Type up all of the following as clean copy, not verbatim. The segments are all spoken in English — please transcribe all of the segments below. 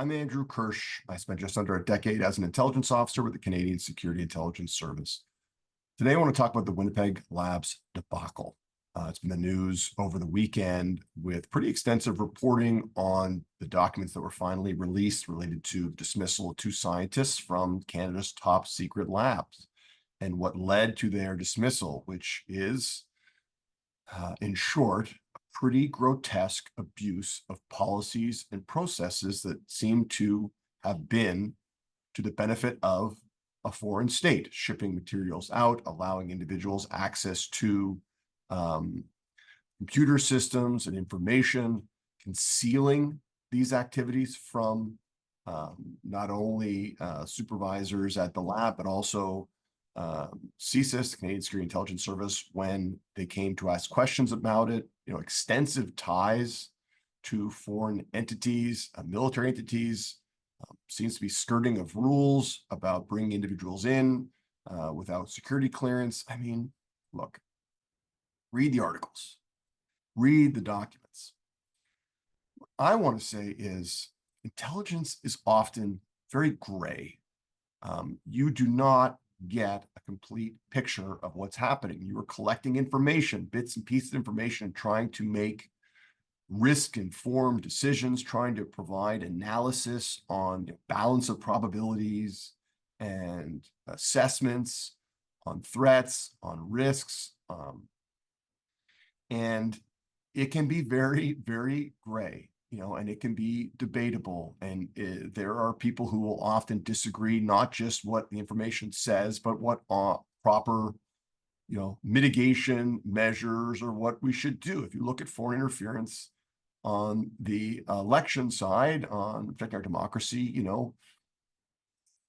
I'm Andrew Kirsch. I spent just under a decade as an intelligence officer with the Canadian Security Intelligence Service. Today, I want to talk about the Winnipeg Lab's debacle. It's been the news over the weekend with pretty extensive reporting on the documents that were finally released related to the dismissal of two scientists from Canada's top secret labs and what led to their dismissal, which is, in short, pretty grotesque abuse of policies and processes that seem to have been to the benefit of a foreign state, shipping materials out, allowing individuals access to computer systems and information, concealing these activities from not only supervisors at the lab, but also CSIS, the Canadian Security Intelligence Service, when they came to ask questions about it. Extensive ties to foreign entities, military entities, seems to be skirting of rules about bringing individuals in without security clearance. I mean, look, read the articles, read the documents. What I want to say is intelligence is often very gray. You do not get a complete picture of what's happening. You are collecting information, bits and pieces of information, trying to make risk-informed decisions, trying to provide analysis on the balance of probabilities and assessments on threats, on risks. And it can be very, very gray, and it can be debatable. And there are people who will often disagree, not just what the information says, but what proper, mitigation measures or what we should do. If you look at foreign interference on the election side, on protecting our democracy,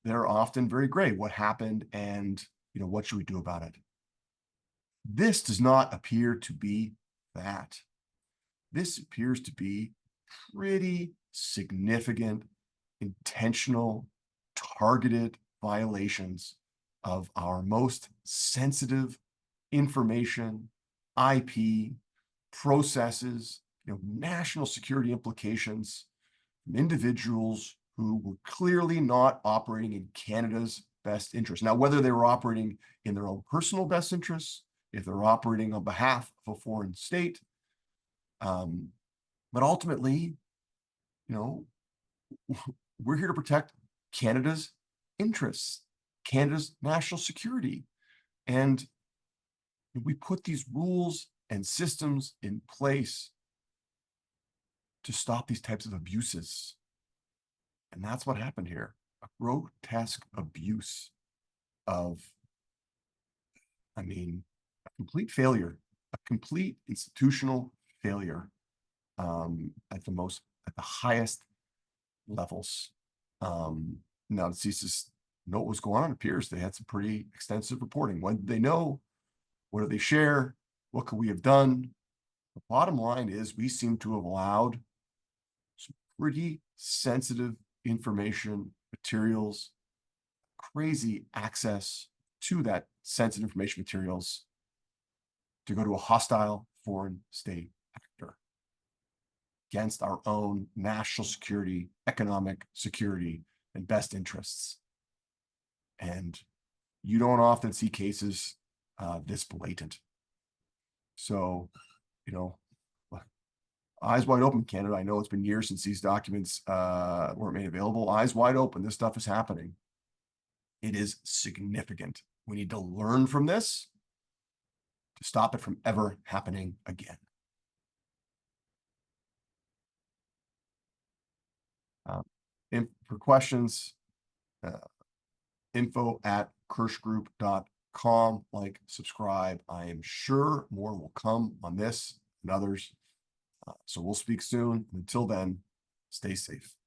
they're often very gray. What happened and, what should we do about it? This does not appear to be that. This appears to be pretty significant, intentional, targeted violations of our most sensitive information, IP, processes, national security implications from individuals who were clearly not operating in Canada's best interest. Now, whether they were operating in their own personal best interests, if they're operating on behalf of a foreign state, but ultimately, we're here to protect Canada's interests, Canada's national security. And we put these rules and systems in place to stop these types of abuses. And that's what happened here. A grotesque abuse of, a complete failure, a complete institutional failure at the highest levels. Now the CSIS know what was going on. It appears they had some pretty extensive reporting. When did they know? What did they share? What could we have done? The bottom line is we seem to have allowed some pretty sensitive information, materials, crazy access to that sensitive information materials to go to a hostile foreign state actor against our own national security, economic security, and best interests. And you don't often see cases this blatant. So, eyes wide open, Canada. I know it's been years since these documents weren't made available. Eyes wide open. This stuff is happening. It is significant. We need to learn from this to stop it from ever happening again. For questions, info@kirschgroup.com. Like, subscribe. I am sure more will come on this and others. So we'll speak soon. Until then, stay safe.